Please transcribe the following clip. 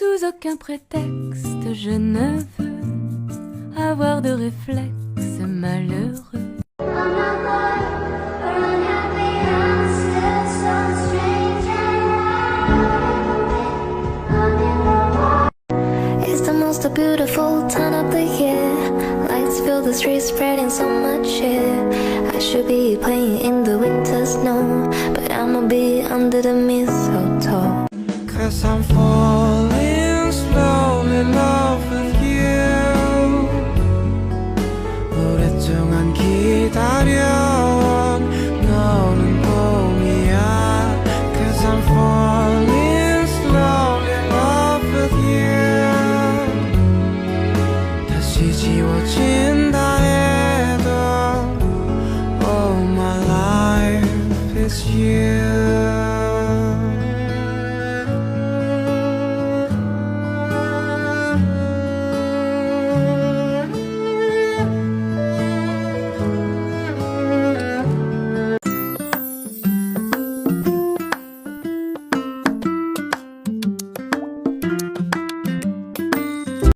Sous aucun prétexte, je ne veux avoir de réflexe malheureux. It's the most beautiful time of the year. Lights fill the streets, spreading so much cheer. I should be playing in the winter snow, but I'ma be under the mistletoe. 'Cause I'm falling